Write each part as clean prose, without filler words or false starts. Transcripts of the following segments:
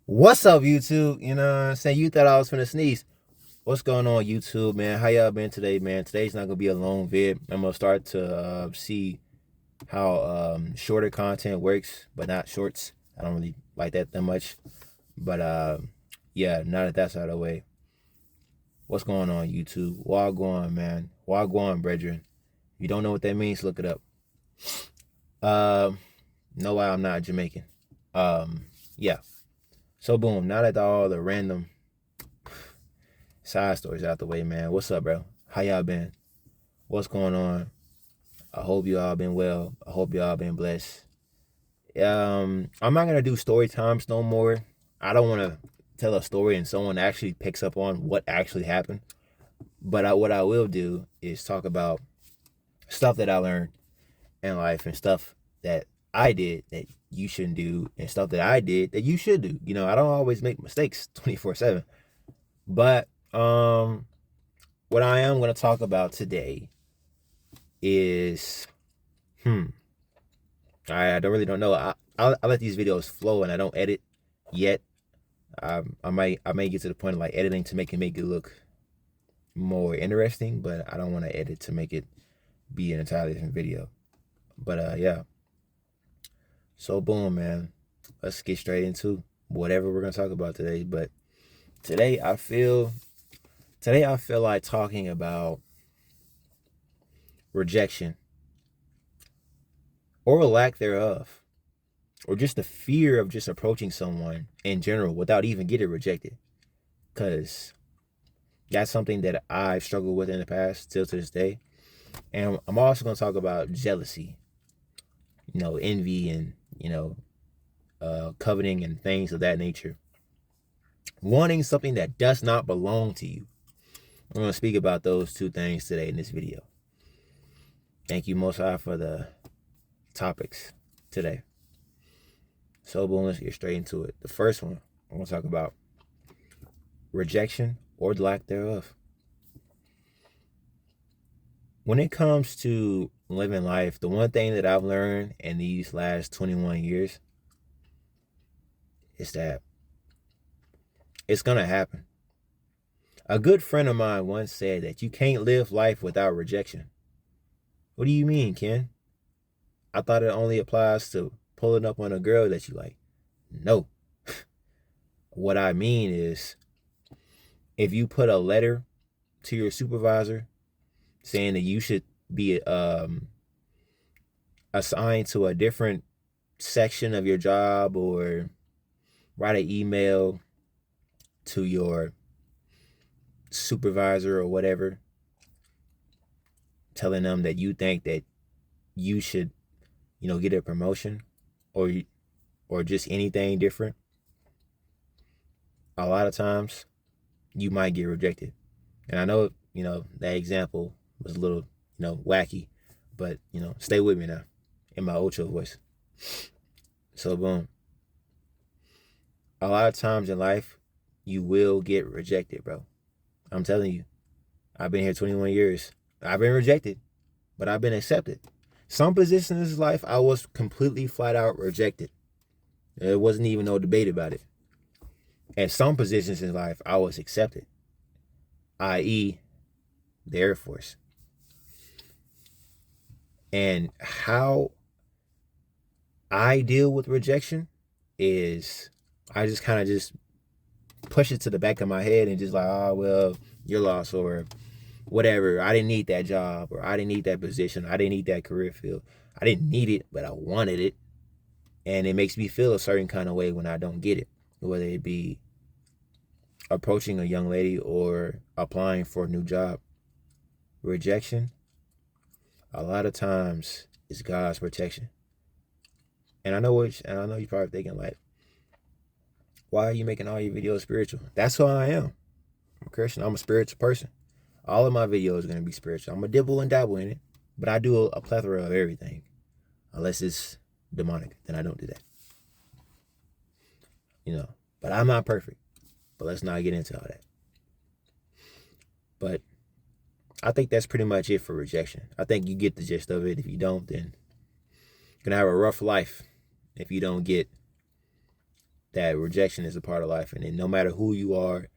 What's up, YouTube? You know what I'm saying? You thought I was finna sneeze. What's going on, YouTube, man? How y'all been today, man? Today's not gonna be a long vid. I'm gonna start to see how shorter content works, but not shorts. I don't really like that much. But yeah, now that that's out of the way, what's going on, YouTube? Wagwan, man. Wagwan, brethren. If you don't know what that means, look it up. Um, no, why I'm not Jamaican. Yeah. So boom. Now that all the random side stories out the way, man. What's up, bro? How y'all been? What's going on? I hope you all been well. I hope y'all been blessed. I'm not gonna do story times no more. I don't want to tell a story and someone actually picks up on what actually happened. But what I will do is talk about stuff that I learned in life and stuff that I did that you shouldn't do and stuff that I did that you should do. You know, I don't always make mistakes 24/7. But what I am going to talk about today is I don't know. I let these videos flow and I don't edit yet. I may get to the point of like editing to make it look more interesting, but I don't want to edit to make it be an entirely different video. But yeah. So boom, man. Let's get straight into whatever we're gonna talk about today. But today I feel like talking about rejection or lack thereof, or just the fear of just approaching someone in general without even getting rejected. Because that's something that I've struggled with in the past, still to this day. And I'm also going to talk about jealousy, envy, and, coveting and things of that nature. Wanting something that does not belong to you. I'm going to speak about those two things today in this video. Thank you, Most High, for the topics today. So, boom, let's get straight into it. The first one, I'm going to talk about rejection or lack thereof. When it comes to living life, the one thing that I've learned in these last 21 years is that it's going to happen. A good friend of mine once said that you can't live life without rejection. What do you mean, Ken? I thought it only applies to pulling up on a girl that you like. No. What I mean is, if you put a letter to your supervisor saying that you should be assigned to a different section of your job, or write an email to your supervisor or whatever, telling them that you think that you should, get a promotion or just anything different, a lot of times you might get rejected. And I know, that example was a little, wacky, but, stay with me now in my Ocho voice. So, boom. A lot of times in life, you will get rejected, bro. I'm telling you. I've been here 21 years. I've been rejected, but I've been accepted. Some positions in this life, I was completely flat out rejected. There wasn't even no debate about it. And some positions in life, I was accepted, i.e., the Air Force. And how I deal with rejection is I just kind of just push it to the back of my head and just like, oh, well, you're lost, or whatever. I didn't need that job, or I didn't need that position. I didn't need that career field. I didn't need it, but I wanted it. And it makes me feel a certain kind of way when I don't get it, whether it be approaching a young lady or applying for a new job. Rejection, a lot of times, is God's protection. And I know you're probably thinking like, why are you making all your videos spiritual? That's who I am. I'm a Christian. I'm a spiritual person. All of my videos are going to be spiritual. I'm going to dibble and dabble in it, but I do a plethora of everything. Unless it's demonic, then I don't do that. But I'm not perfect. But let's not get into all that. But I think that's pretty much it for rejection. I think you get the gist of it. If you don't, then you're going to have a rough life if you don't get that rejection is a part of life. And then no matter who you are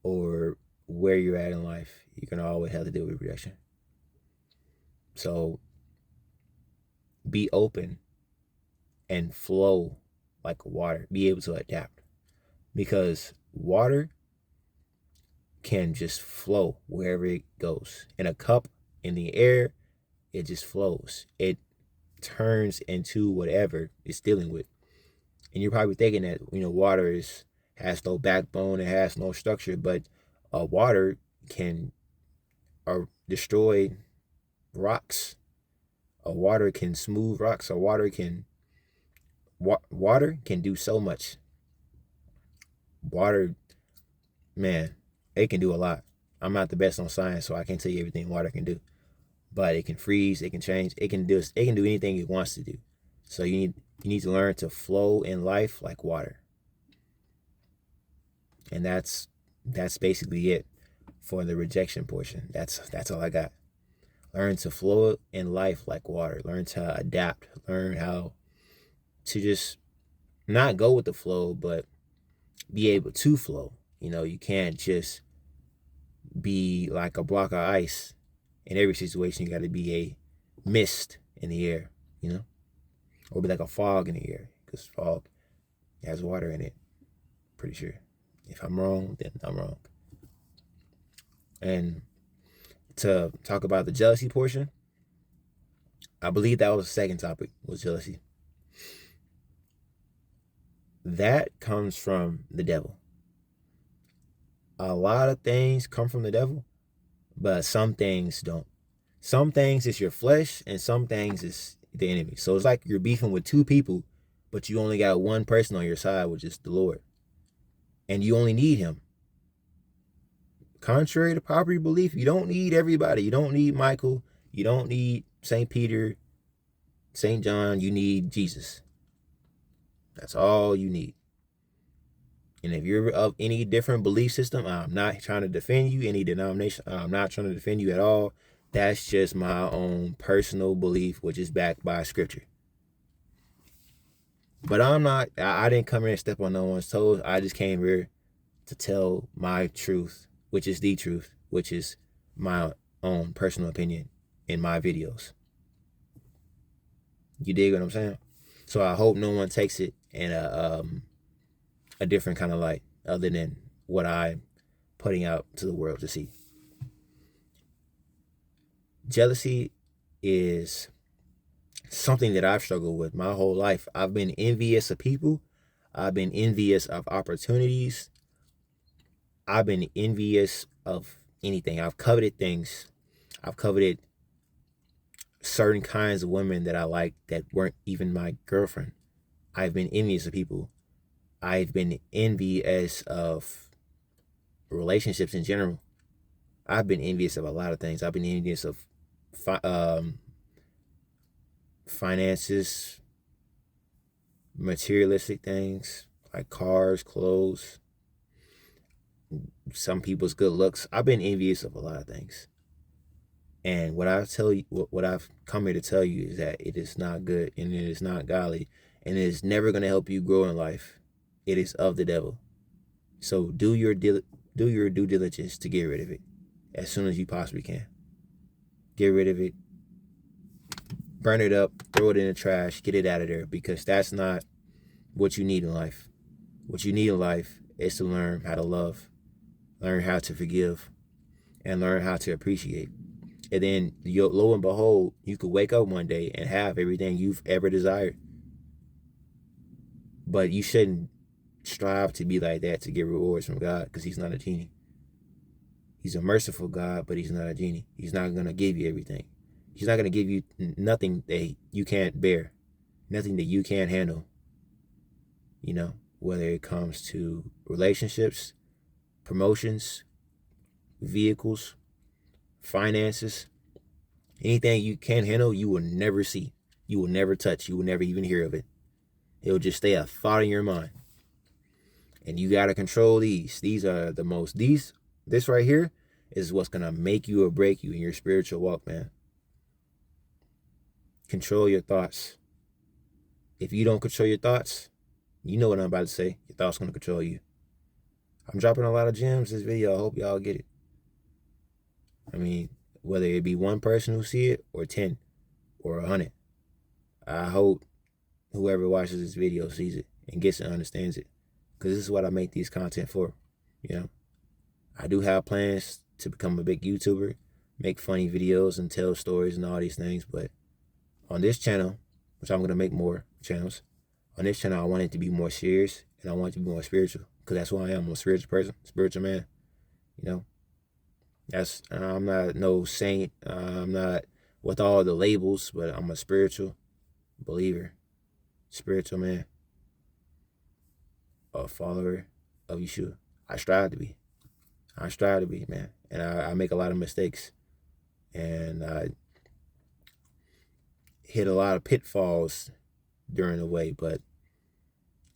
or where you're at in life, you're going to always have to deal with rejection. So be open and flow like water. Be able to adapt. Because water can just flow wherever it goes. In a cup, in the air, it just flows. It turns into whatever it's dealing with. And you're probably thinking that, water has no backbone, it has no structure, but water can destroy rocks. Water can smooth rocks. Water can do so much. Water, man, it can do a lot. I'm not the best on science, so I can't tell you everything water can do. But it can freeze, it can change, it can do anything it wants to do. So you need to learn to flow in life like water. And that's basically it for the rejection portion. That's all I got. Learn to flow in life like water. Learn to adapt. Learn how to just not go with the flow, but be able to flow. You can't just be like a block of ice. In every situation, you got to be a mist in the air, or be like a fog in the air, because fog has water in it. Pretty sure. If I'm wrong, then I'm wrong. And to talk about the jealousy portion, I believe that was the second topic, was jealousy. That comes from the devil. A lot of things come from the devil, but some things don't. Some things is your flesh, and some things is the enemy. So it's like you're beefing with two people, but you only got one person on your side, which is the Lord. And you only need him. Contrary to popular belief, you don't need everybody. You don't need Michael. You don't need St. Peter, St. John. You need Jesus. That's all you need. And if you're of any different belief system, I'm not trying to defend you, any denomination. I'm not trying to defend you at all. That's just my own personal belief, which is backed by scripture. But I didn't come here and step on no one's toes. I just came here to tell my truth, which is the truth, which is my own personal opinion in my videos. You dig what I'm saying? So I hope no one takes it in a different kind of light other than what I'm putting out to the world to see. Jealousy is something that I've struggled with my whole life. I've been envious of people. I've been envious of opportunities. I've been envious of anything. I've coveted things. I've coveted certain kinds of women that I liked that weren't even my girlfriend. I've been envious of people. I've been envious of relationships in general. I've been envious of a lot of things. I've been envious of finances, materialistic things like cars, clothes, some people's good looks. I've been envious of a lot of things. And what I've come here to tell you is that it is not good, and it is not godly, and it is never going to help you grow in life. It is of the devil. So do your due diligence to get rid of it as soon as you possibly can. Get rid of it. Burn it up. Throw it in the trash. Get it out of there, because that's not what you need in life. What you need in life is to learn how to love, learn how to forgive, and learn how to appreciate. And then, lo and behold, you could wake up one day and have everything you've ever desired. But you shouldn't strive to be like that to get rewards from God, because he's not a genie. He's a merciful God, but he's not a genie. He's not going to give you everything. He's not going to give you nothing that you can't bear, nothing that you can't handle. Whether it comes to relationships, promotions, vehicles, finances, anything you can't handle, you will never see. You will never touch. You will never even hear of it. It will just stay a thought in your mind. And you got to control these. These are the most, this right here is what's going to make you or break you in your spiritual walk, man. Control your thoughts. If you don't control your thoughts, You know what I'm about to say. Your thoughts gonna control you. I'm dropping a lot of gems this video. I hope y'all get it. I mean, whether it be one person who see it or 10 or 100, I hope whoever watches this video sees it and gets it and understands it. Because this is what I make these content for. You know, I do have plans to become a big YouTuber, make funny videos and tell stories and all these things. But on this channel, which I'm going to make more channels, on this channel, I want it to be more serious and I want it to be more spiritual. Because that's who I am. I'm a spiritual person, spiritual man. You know, I'm not no saint. I'm not with all the labels, but I'm a spiritual believer, spiritual man, a follower of Yeshua. I strive to be. I strive to be, man. And I make a lot of mistakes. And I hit a lot of pitfalls during the way, but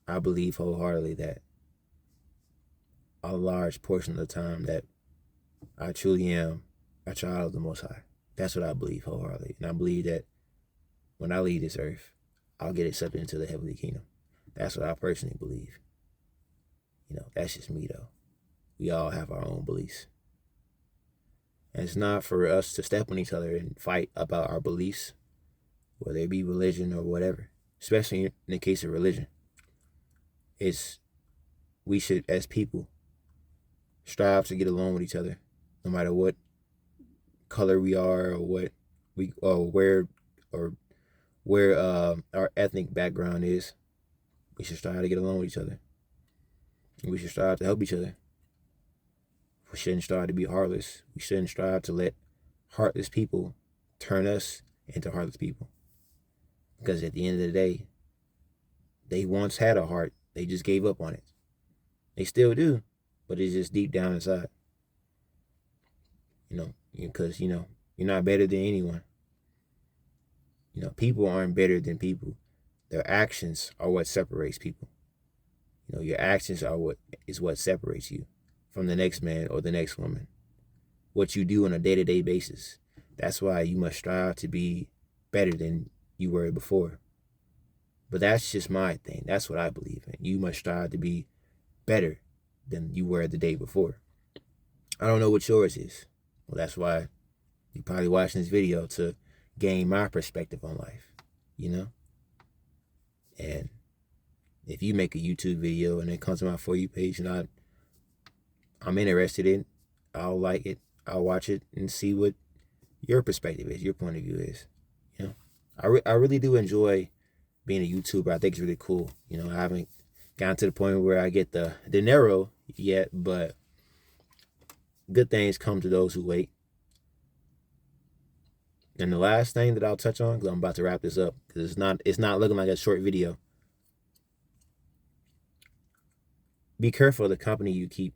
I believe wholeheartedly that a large portion of the time that I truly am a child of the Most High. That's what I believe wholeheartedly. And I believe that when I leave this earth, I'll get accepted into the heavenly kingdom. That's what I personally believe. You know, that's just me though. We all have our own beliefs. And it's not for us to step on each other and fight about our beliefs, whether it be religion or whatever, especially in the case of religion. We should, as people, strive to get along with each other, no matter what color we are or what we or where our ethnic background is. We should strive to get along with each other. We should strive to help each other. We shouldn't strive to be heartless. We shouldn't strive to let heartless people turn us into heartless people. Because at the end of the day, they once had a heart. They just gave up on it. They still do, but it's just deep down inside. You know, because, you know, you're not better than anyone. You know, people aren't better than people. Their actions are what separates people. You know, your actions are what separates you from the next man or the next woman. What you do on a day-to-day basis. That's why you must strive to be better than you were before. But that's just my thing. That's what I believe in. You must strive to be better than you were the day before. I don't know what yours is. Well, that's why you're probably watching this video, to gain my perspective on life, you know? And if you make a YouTube video and it comes to my For You page and I'm interested in, I'll like it, I'll watch it and see what your perspective is, your point of view is. You know, I really do enjoy being a YouTuber. I think it's really cool. You know, I haven't gotten to the point where I get the dinero yet, but good things come to those who wait. And the last thing that I'll touch on, because I'm about to wrap this up, because it's not looking like a short video. Be careful of the company you keep.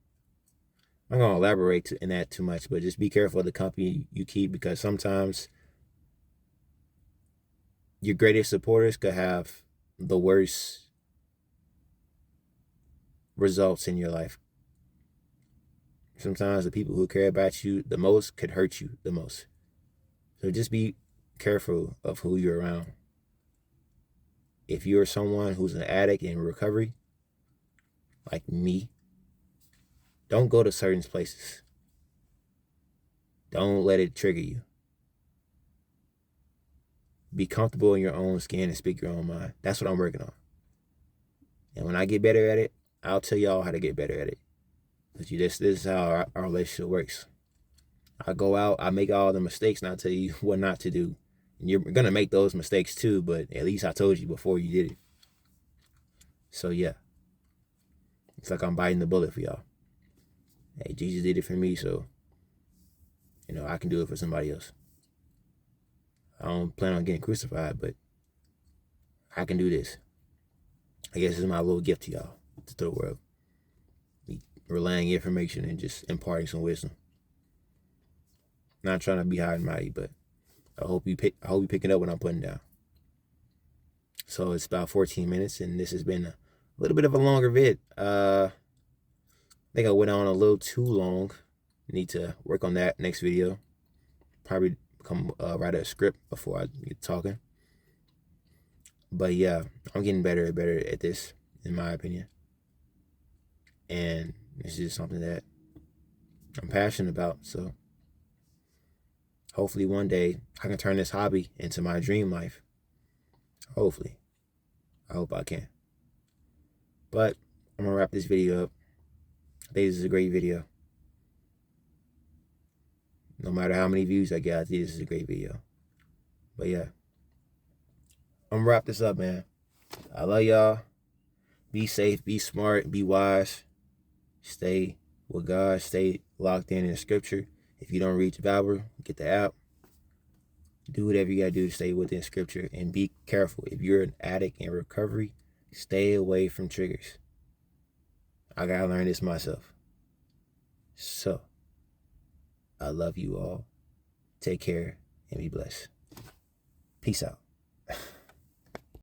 I'm not going to elaborate in that too much, but just be careful of the company you keep, because sometimes your greatest supporters could have the worst results in your life. Sometimes the people who care about you the most could hurt you the most. So just be careful of who you're around. If you're someone who's an addict in recovery, like me, don't go to certain places. Don't let it trigger you. Be comfortable in your own skin and speak your own mind. That's what I'm working on. And when I get better at it, I'll tell y'all how to get better at it. Because this is how our relationship works. I go out, I make all the mistakes, and I tell you what not to do. And you're going to make those mistakes too, but at least I told you before you did it. So yeah. It's like I'm biting the bullet for y'all. Hey, Jesus did it for me, so, you know, I can do it for somebody else. I don't plan on getting crucified, but I can do this. I guess this is my little gift to y'all, to the world. Me relaying information and just imparting some wisdom. Not trying to be high and mighty, but I hope you picking up what I'm putting down. So it's about 14 minutes, and this has been a little bit of a longer vid. I think I went on a little too long. Need to work on that next video. Probably write a script before I get talking. But yeah, I'm getting better and better at this. in my opinion. And it's just something that I'm passionate about. So hopefully one day I can turn this hobby into my dream life. Hopefully. I hope I can. But I'm going to wrap this video up. I think this is a great video. No matter how many views I get, I think this is a great video. But yeah. I'm going to wrap this up, man. I love y'all. Be safe, be smart, be wise. Stay with God. Stay locked in Scripture. If you don't read the Bible, get the app. Do whatever you got to do to stay within Scripture. And be careful. If you're an addict in recovery, stay away from triggers. I got to learn this myself. So, I love you all. Take care and be blessed. Peace out.